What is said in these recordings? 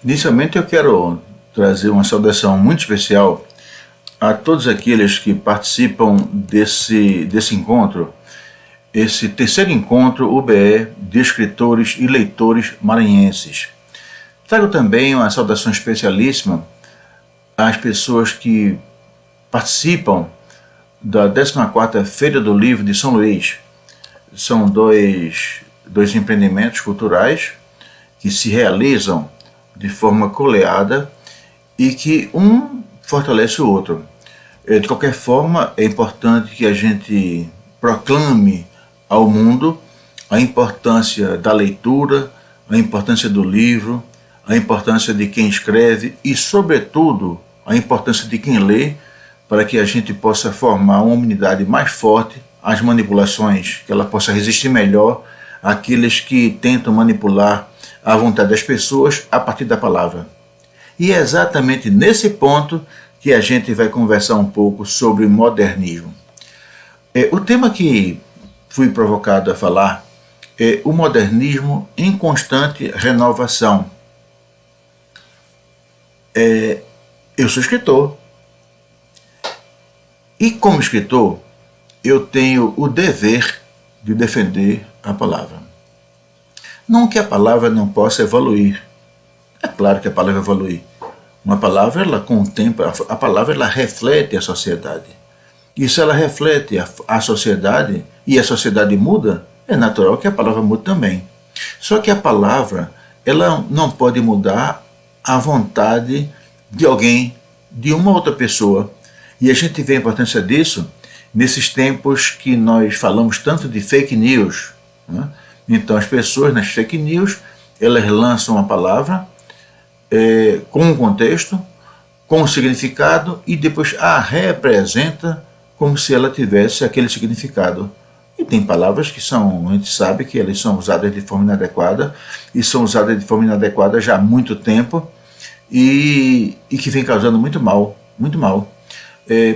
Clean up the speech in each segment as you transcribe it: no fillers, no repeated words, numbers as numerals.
Inicialmente eu quero trazer uma saudação muito especial a todos aqueles que participam desse encontro, esse terceiro encontro UBE de escritores e leitores maranhenses. Trago também uma saudação especialíssima às pessoas que participam da 14ª Feira do Livro de São Luís. São dois empreendimentos culturais que se realizam de forma coleada e que um fortalece o outro. De qualquer forma, é importante que a gente proclame ao mundo a importância da leitura, a importância do livro, a importância de quem escreve e, sobretudo, a importância de quem lê, para que a gente possa formar uma humanidade mais forte às manipulações, que ela possa resistir melhor àqueles que tentam manipular a vontade das pessoas a partir da palavra. E é exatamente nesse ponto que a gente vai conversar um pouco sobre modernismo. O tema que fui provocado a falar é o modernismo em constante renovação. Eu sou escritor. E como escritor, eu tenho o dever de defender a palavra. Não que a palavra não possa evoluir. É claro que a palavra evolui. Uma palavra, ela contempla, a palavra ela reflete a sociedade. E se ela reflete a sociedade e a sociedade muda, é natural que a palavra mude também. Só que a palavra, ela não pode mudar a vontade de alguém, de uma outra pessoa. E a gente vê a importância disso nesses tempos que nós falamos tanto de fake news, né? Então as pessoas nas fake news, elas lançam a palavra com um contexto, com um significado e depois a representa como se ela tivesse aquele significado. E tem palavras que são, a gente sabe que elas são usadas de forma inadequada e são usadas de forma inadequada já há muito tempo e que vem causando muito mal, muito mal.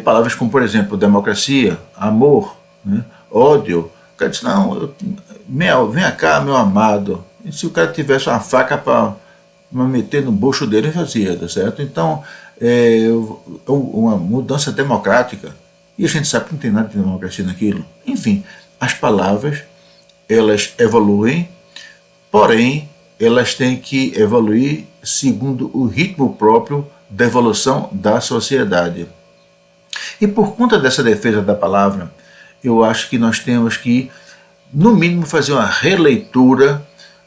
Palavras como, por exemplo, democracia, amor, né, ódio. O cara diz, não, vem cá, meu amado. E se o cara tivesse uma faca para meter no bucho dele, fazia, tá certo? Então, uma mudança democrática. E a gente sabe que não tem nada de democracia naquilo. Enfim, as palavras, elas evoluem, porém, elas têm que evoluir segundo o ritmo próprio da evolução da sociedade. E por conta dessa defesa da palavra, eu acho que nós temos que, no mínimo, fazer uma releitura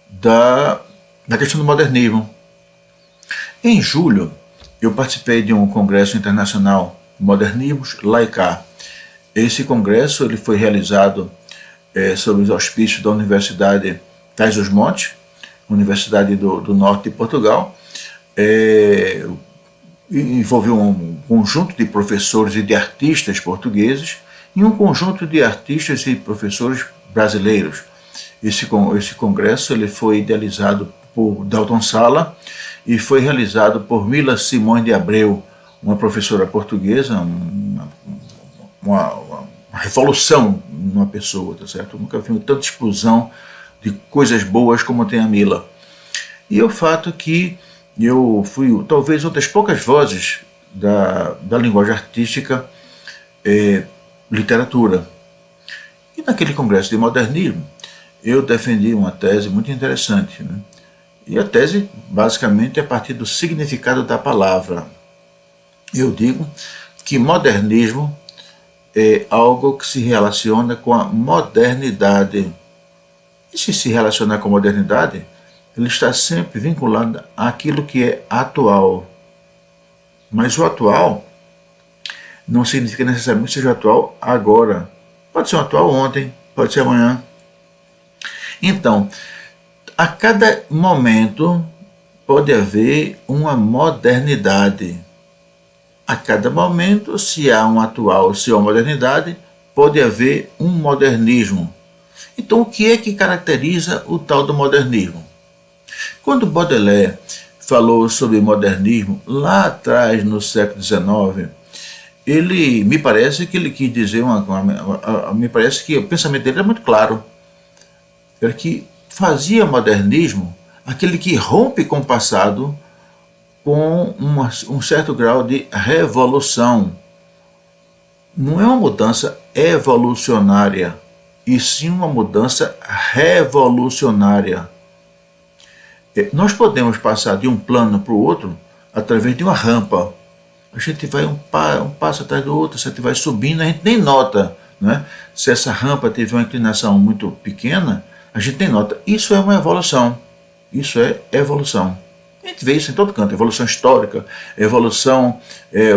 da questão do modernismo. Em julho, eu participei de um congresso internacional Modernismos lá e cá. Esse congresso ele foi realizado sob os auspícios da Universidade Trás-os-Montes, Universidade do Norte de Portugal. Envolveu um conjunto de professores e de artistas portugueses e um conjunto de artistas e professores brasileiros. Esse congresso ele foi idealizado por Dalton Sala e foi realizado por Mila Simões de Abreu, uma professora portuguesa, uma revolução numa pessoa, tá certo? Eu nunca vi tanta explosão de coisas boas como tem a Mila. E o fato que eu fui talvez uma das poucas vozes da linguagem artística, literatura. E naquele congresso de modernismo, eu defendi uma tese muito interessante, né? E a tese, basicamente, é a partir do significado da palavra. Eu digo que modernismo é algo que se relaciona com a modernidade. E se relacionar com a modernidade, ele está sempre vinculado àquilo que é atual. Mas o atual não significa necessariamente que seja atual agora. Pode ser um atual ontem, pode ser amanhã. Então, a cada momento pode haver uma modernidade. A cada momento, se há um atual, se há uma modernidade, pode haver um modernismo. Então, o que é que caracteriza o tal do modernismo? Quando Baudelaire falou sobre modernismo, lá atrás, no século XIX, me parece que ele quis dizer me parece que o pensamento dele era muito claro. Era que fazia modernismo aquele que rompe com o passado, com um certo grau de revolução. Não é uma mudança evolucionária, e sim uma mudança revolucionária. Nós podemos passar de um plano para o outro através de uma rampa. A gente vai um passo atrás do outro, a gente vai subindo, a gente nem nota, né? Se essa rampa teve uma inclinação muito pequena, a gente nem nota. Isso é uma evolução. Isso é evolução. A gente vê isso em todo canto. Evolução histórica, evolução de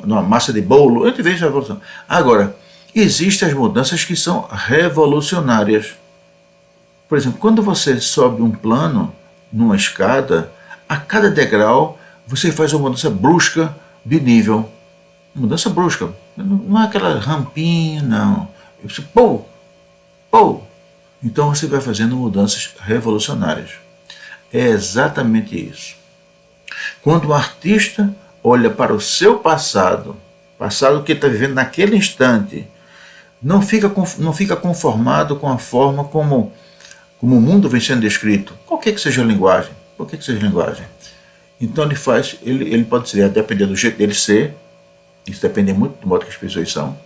uma massa de bolo, a gente vê isso evolução. Agora, existem as mudanças que são revolucionárias. Por exemplo, quando você sobe um plano, numa escada, a cada degrau você faz uma mudança brusca de nível. Mudança brusca. Não é aquela rampinha, não. Pô, pô. Então você vai fazendo mudanças revolucionárias. É exatamente isso. Quando um artista olha para o seu passado que ele está vivendo naquele instante, não fica conformado com a forma como o mundo vem sendo descrito, qualquer que seja a linguagem, Então ele pode ser, depender do jeito dele ser, isso depende muito do modo que as pessoas são.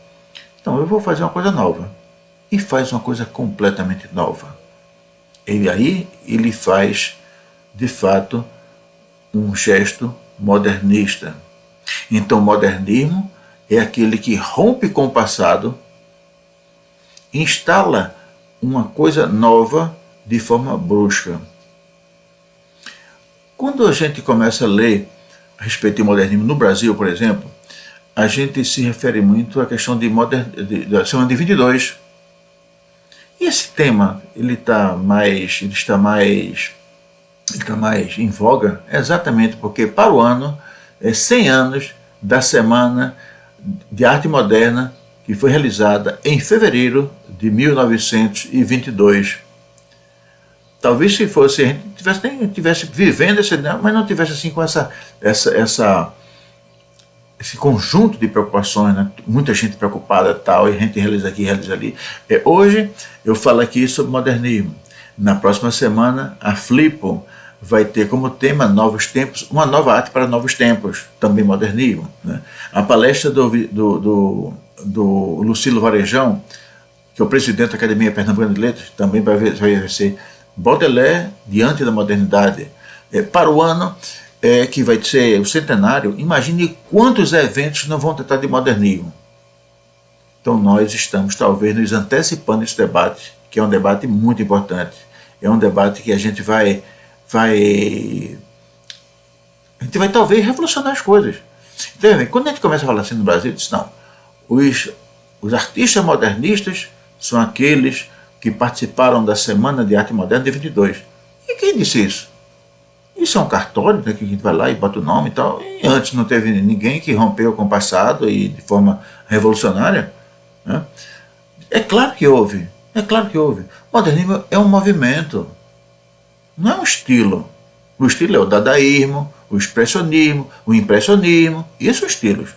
Então eu vou fazer uma coisa nova, e faz uma coisa completamente nova. E aí ele faz, de fato, um gesto modernista. Então o modernismo é aquele que rompe com o passado, instala uma coisa nova de forma brusca. Quando a gente começa a ler a respeito de modernismo no Brasil, por exemplo, a gente se refere muito à questão da semana de 22. E esse tema ele está mais em voga exatamente porque para o ano é 100 anos da Semana de Arte Moderna, que foi realizada em fevereiro de 1922. Talvez se fosse, a gente tivesse vivendo esse, mas não tivesse assim com esse conjunto de preocupações, né? Muita gente preocupada tal, e a gente realiza aqui, realiza ali. Hoje eu falo aqui sobre modernismo. Na próxima semana a Flipo vai ter como tema Novos Tempos, uma nova arte para novos tempos, também modernismo, né? A palestra do Lucilo Varejão, que é o presidente da Academia Pernambucana de Letras, também vai ser Baudelaire diante da modernidade. Para o ano que vai ser o centenário, imagine quantos eventos não vão tratar de modernismo. Então nós estamos talvez nos antecipando esse debate, que é um debate muito importante. É um debate que a gente vai talvez revolucionar as coisas. Então, quando a gente começa a falar assim no Brasil, diz, não, os artistas modernistas são aqueles que participaram da Semana de Arte Moderna de 22. E quem disse isso? Isso é um cartório, né, que a gente vai lá e bota o nome e tal. E antes não teve ninguém que rompeu com o passado e de forma revolucionária, né? É claro que houve. O modernismo é um movimento, não é um estilo. O estilo é o dadaísmo, o expressionismo, o impressionismo, isso são estilos.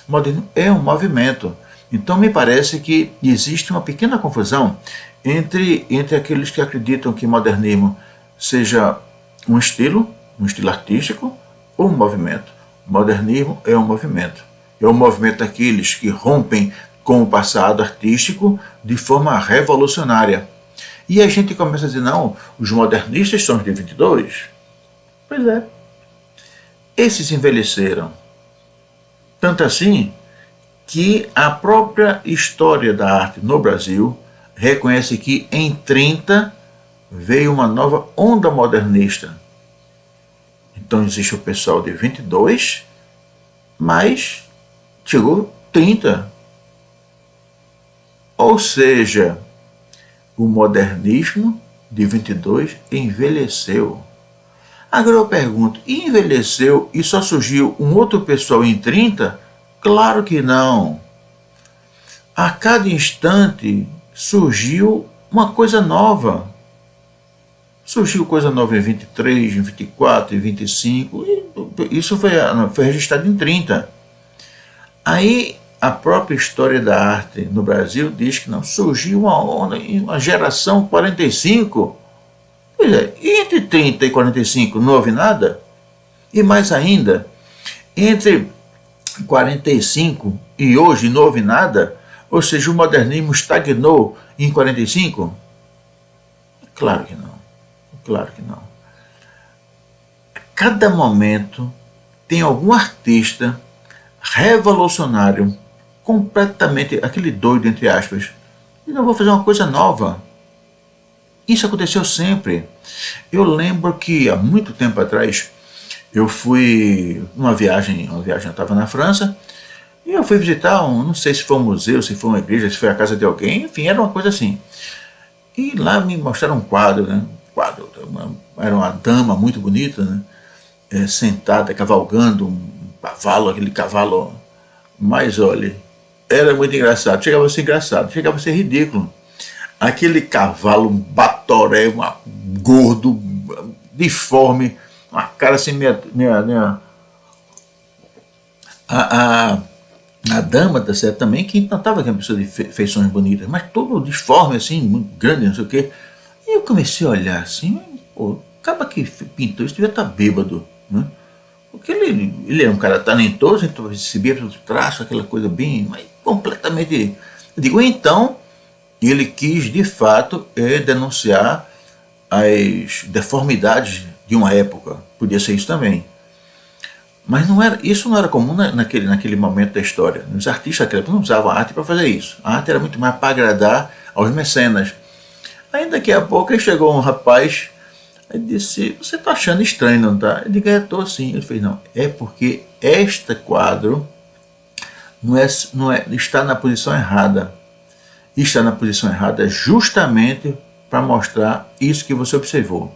O modernismo é um movimento. Então me parece que existe uma pequena confusão entre aqueles que acreditam que modernismo seja um estilo artístico ou um movimento. O modernismo é um movimento. É um movimento daqueles que rompem com o passado artístico de forma revolucionária. E a gente começa a dizer, não, os modernistas são os de 22. Pois é. Esses envelheceram. Tanto assim que a própria história da arte no Brasil reconhece que em 30 veio uma nova onda modernista. Então existe o pessoal de 22, mas chegou 30. Ou seja, o modernismo de 22 envelheceu. Agora eu pergunto, envelheceu e só surgiu um outro pessoal em 30? Claro que não. A cada instante surgiu uma coisa nova. Surgiu coisa nova em 23, em 24, em 25. E isso foi registrado em 30. Aí a própria história da arte no Brasil diz que não, surgiu uma onda, uma geração 45. Pois é, e entre 30 e 45 não houve nada? E mais ainda, entre 45 e hoje não houve nada, ou seja, o modernismo estagnou em 45? Claro que não, claro que não. Cada momento tem algum artista revolucionário, completamente, aquele doido, entre aspas, e não vou fazer uma coisa nova. Isso aconteceu sempre. Eu lembro que há muito tempo atrás eu fui numa viagem, eu estava na França, e eu fui visitar não sei se foi um museu, se foi uma igreja, se foi a casa de alguém, enfim, era uma coisa assim. E lá me mostraram um quadro, né? Era uma dama muito bonita, né? Sentada, cavalgando um cavalo, aquele cavalo, mas olha, era muito engraçado, chegava a ser engraçado, chegava a ser ridículo. Aquele cavalo, um batoré, gordo, deforme, uma cara assim, a dama da certo também, que não estava com uma pessoa de feições bonitas, mas todo deforme, assim, muito grande, não sei o quê. E eu comecei a olhar assim, pô, acaba que pintou, isso devia estar bêbado, né? Porque ele é um cara talentoso, então recebia pelo traço, aquela coisa bem, mas completamente. Eu digo, então, ele quis de fato denunciar as deformidades de uma época. Podia ser isso também. Mas isso não era comum naquele momento da história. Os artistas daquela época não usavam a arte para fazer isso. A arte era muito mais para agradar aos mecenas. Aí daqui a pouco aí chegou um rapaz e disse, você está achando estranho, não está? Eu digo, estou sim. Ele fez, não, é porque este quadro está na posição errada. E está na posição errada justamente para mostrar isso que você observou.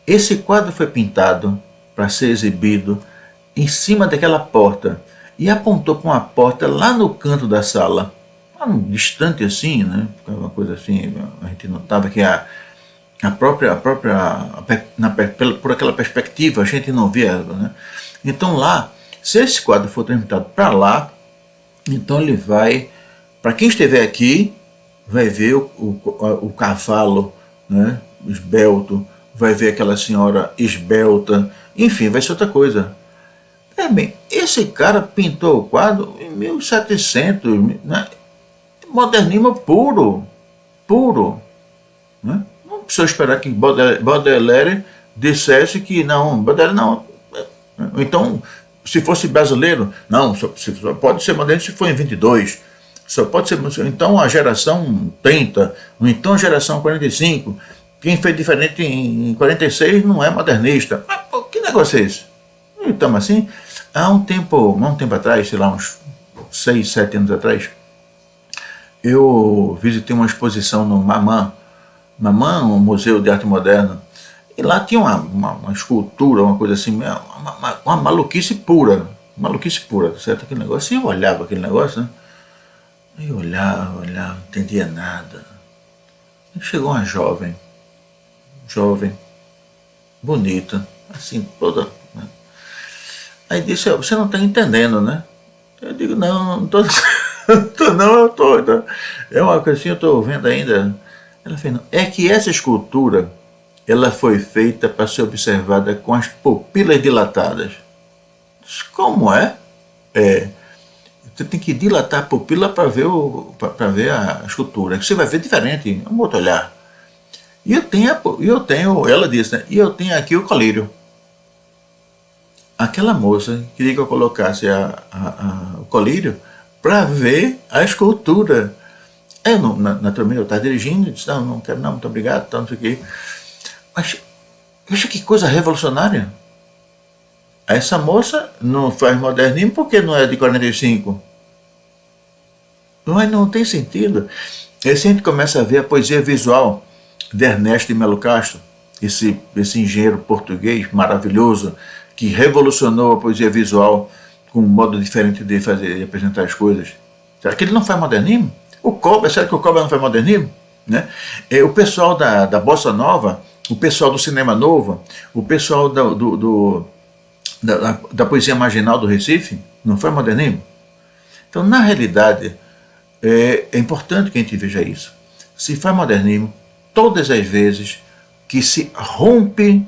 Esse quadro foi pintado para ser exibido em cima daquela porta e apontou para uma porta lá no canto da sala, distante assim, né? Uma coisa assim, a gente notava que por aquela perspectiva a gente não via, né? Então lá, se esse quadro for transmitido para lá, então ele vai, para quem estiver aqui, vai ver o cavalo, né, esbelto, vai ver aquela senhora esbelta, enfim, vai ser outra coisa. Bem, esse cara pintou o quadro em 1700, né, modernismo puro, né? Não precisa esperar que Baudelaire dissesse que não, Baudelaire não. Então, se fosse brasileiro, não, só pode ser moderno se for em 22, só pode ser, então a geração 30, ou então a geração 45, quem fez diferente em 46 não é modernista. Mas pô, que negócio é esse? Então, assim, há um tempo atrás, sei lá, uns 6, 7 anos atrás, eu visitei uma exposição no MAMAN, um museu de arte moderna, e lá tinha uma escultura, uma coisa assim, uma maluquice pura, certo? Aquele negócio, e eu olhava aquele negócio, né? Eu olhava, não entendia nada. E chegou uma jovem, bonita, assim, toda. Né? Aí disse, você não está entendendo, né? Eu digo, não estou. Eu estou. É uma coisa assim, eu estou vendo ainda. Ela fez, não. É que essa escultura, ela foi feita para ser observada com as pupilas dilatadas. Como é? Você tem que dilatar a pupila para ver, a escultura. Você vai ver diferente, um outro olhar. E eu tenho, ela disse, né? E eu tenho aqui o colírio. Aquela moça queria que eu colocasse o colírio para ver a escultura. Naturalmente eu estava dirigindo, disse, não quero não, muito obrigado, não sei o quê. Mas veja que coisa revolucionária. Essa moça não faz modernismo porque não é de 45. Mas não tem sentido. Aí a gente começa a ver a poesia visual de Ernesto de Melo Castro, esse engenheiro português maravilhoso que revolucionou a poesia visual com um modo diferente de apresentar as coisas. Será que ele não faz modernismo? Será que o Cobra não faz modernismo? Né? O pessoal da Bossa Nova, o pessoal do Cinema Novo, o pessoal da poesia marginal do Recife, não faz modernismo? Então, na realidade, é importante que a gente veja isso. Se faz modernismo todas as vezes que se rompe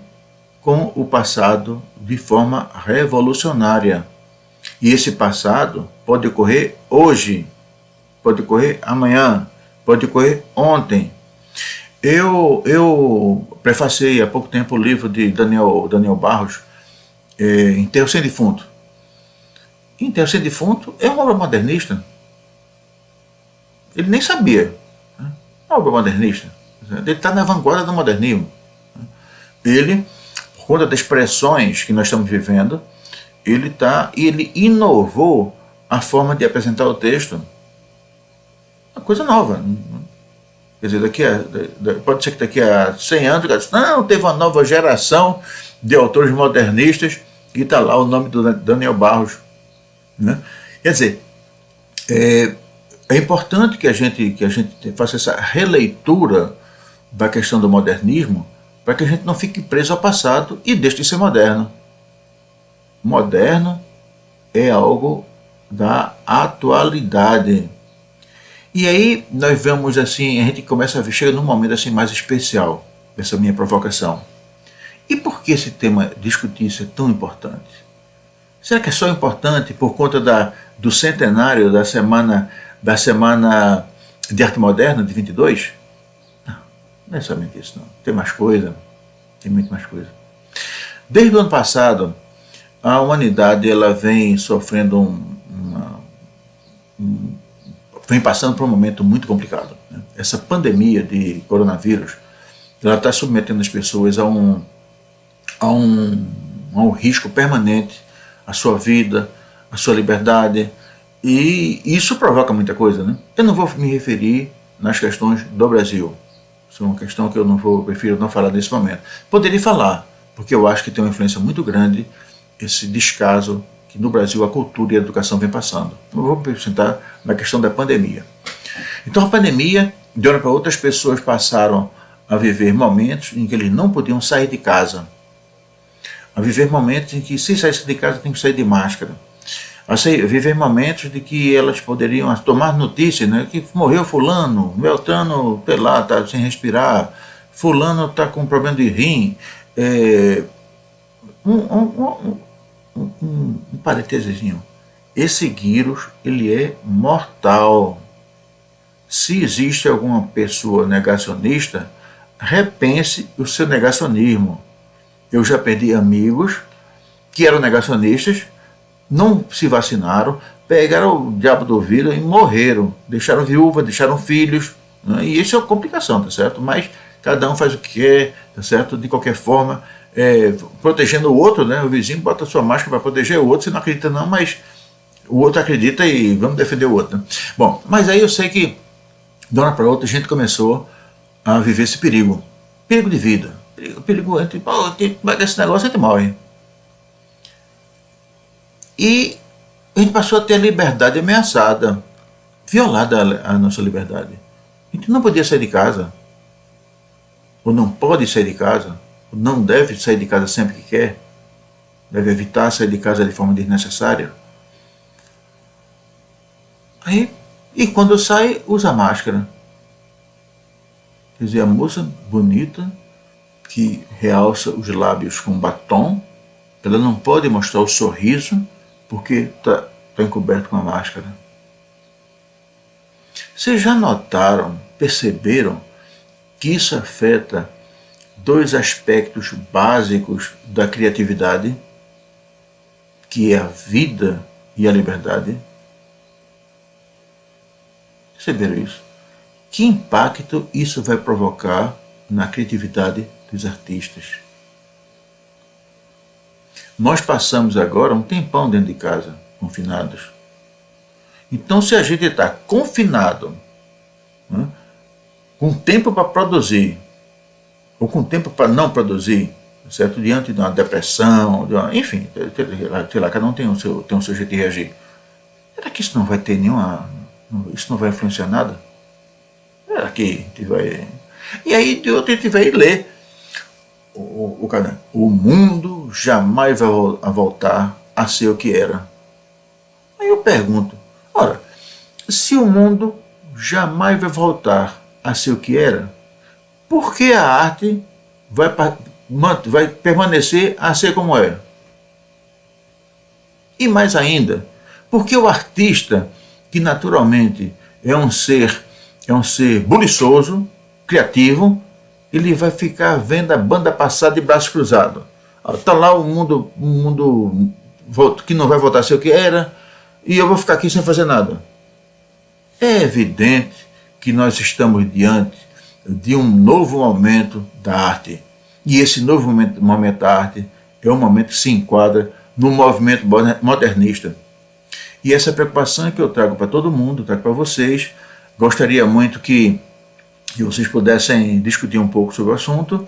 com o passado de forma revolucionária. E esse passado pode ocorrer hoje, pode ocorrer amanhã, pode ocorrer ontem. Eu prefacei há pouco tempo o livro de Daniel Barros, Enterro Sem Defunto. Enterro Sem Defunto é uma obra modernista. Ele nem sabia. É uma obra modernista. Ele está na vanguarda do modernismo. Ele, por conta das pressões que nós estamos vivendo, ele inovou a forma de apresentar o texto. Uma coisa nova. Quer dizer, pode ser que daqui a 100 anos, não, teve uma nova geração de autores modernistas e está lá o nome do Daniel Barros. Né? Quer dizer, é importante que a gente faça essa releitura da questão do modernismo para que a gente não fique preso ao passado e deixe de ser moderno. Moderno é algo da atualidade. E aí nós vamos assim, a gente começa a ver, chega num momento assim mais especial dessa minha provocação. E por que esse tema, discutir isso, é tão importante? Será que é só importante por conta do centenário da Semana de Arte Moderna de 22? Não é somente isso, não. Tem mais coisa, tem muito mais coisa. Desde o ano passado, a humanidade ela vem sofrendo vem passando por um momento muito complicado. Né? Essa pandemia de coronavírus, ela está submetendo as pessoas a um risco permanente, a sua vida, a sua liberdade, e isso provoca muita coisa. Né? Eu não vou me referir nas questões do Brasil. Isso é uma questão que prefiro não falar nesse momento. Poderia falar, porque eu acho que tem uma influência muito grande esse descaso que no Brasil a cultura e a educação vem passando. Eu vou me apresentar na questão da pandemia. Então a pandemia, de hora para outra, as pessoas passaram a viver momentos em que eles não podiam sair de casa. A viver momentos em que se saísse de casa tem que sair de máscara. A viver momentos de que elas poderiam tomar notícias, né, que morreu fulano, Beltrano, sei lá, está sem respirar, fulano está com problema de rim. Um parênteses. Esse vírus ele é mortal. Se existe alguma pessoa negacionista, repense o seu negacionismo. Eu já perdi amigos que eram negacionistas, não se vacinaram, pegaram o diabo do vírus e morreram. Deixaram viúva, deixaram filhos. Né? E isso é uma complicação, tá certo? Mas cada um faz o que quer, tá certo? De qualquer forma, protegendo o outro, né? O vizinho bota sua máscara para proteger o outro, você não acredita não, mas o outro acredita e vamos defender o outro. Né? Bom, mas aí eu sei que de uma hora para outra a gente começou a viver esse perigo. Perigo de vida. Perigo entre, vai desse negócio a gente morre. E a gente passou a ter a liberdade ameaçada, violada a nossa liberdade. A gente não podia sair de casa, ou não pode sair de casa, ou não deve sair de casa sempre que quer, deve evitar sair de casa de forma desnecessária. E quando sai, usa máscara. Quer dizer, a moça bonita, que realça os lábios com batom, ela não pode mostrar o sorriso, porque está encoberto com a máscara. Vocês já notaram, perceberam que isso afeta dois aspectos básicos da criatividade, que é a vida e a liberdade? Perceberam isso? Que impacto isso vai provocar na criatividade dos artistas? Nós passamos agora um tempão dentro de casa, confinados. Então, se a gente está confinado, né, com tempo para produzir, ou com tempo para não produzir, certo? Diante de uma depressão, enfim, sei lá, cada um tem o seu jeito de reagir. Será que isso não vai ter isso não vai influenciar nada? Será que a gente vai... E aí, de outro, a gente vai ler o mundo jamais vai voltar a ser o que era. Aí eu pergunto, ora, se o mundo jamais vai voltar a ser o que era, por que a arte vai vai permanecer a ser como é. E mais ainda, porque o artista, que naturalmente é um ser buliçoso, criativo, ele vai ficar vendo a banda passar de braço cruzado. Está lá o mundo que não vai voltar a ser o que era, e eu vou ficar aqui sem fazer nada. É evidente que nós estamos diante de um novo momento da arte. E esse novo momento da arte é um momento que se enquadra no movimento modernista. E essa preocupação é que eu trago para todo mundo, trago para vocês. Gostaria muito que vocês pudessem discutir um pouco sobre o assunto.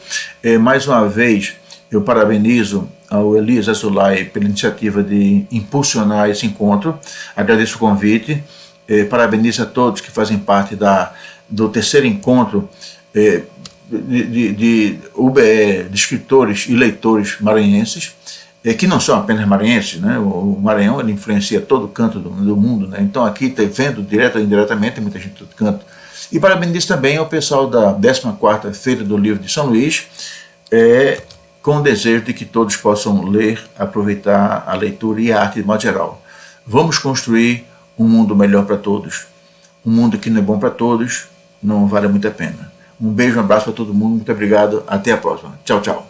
Mais uma vez, eu parabenizo ao Elias Azulay pela iniciativa de impulsionar esse encontro. Agradeço o convite. Parabenizo a todos que fazem parte do terceiro encontro de UBE, de escritores e leitores maranhenses, que não são apenas maranhenses, né? O Maranhão ele influencia todo canto do mundo, né? Então aqui está vendo direto ou indiretamente muita gente de todo canto. E parabenizo também ao pessoal da 14ª Feira do Livro de São Luís, com o desejo de que todos possam ler, aproveitar a leitura e a arte de modo geral. Vamos construir um mundo melhor para todos. Um mundo que não é bom para todos não vale muito a pena. Um beijo, um abraço para todo mundo, muito obrigado, até a próxima. Tchau, tchau.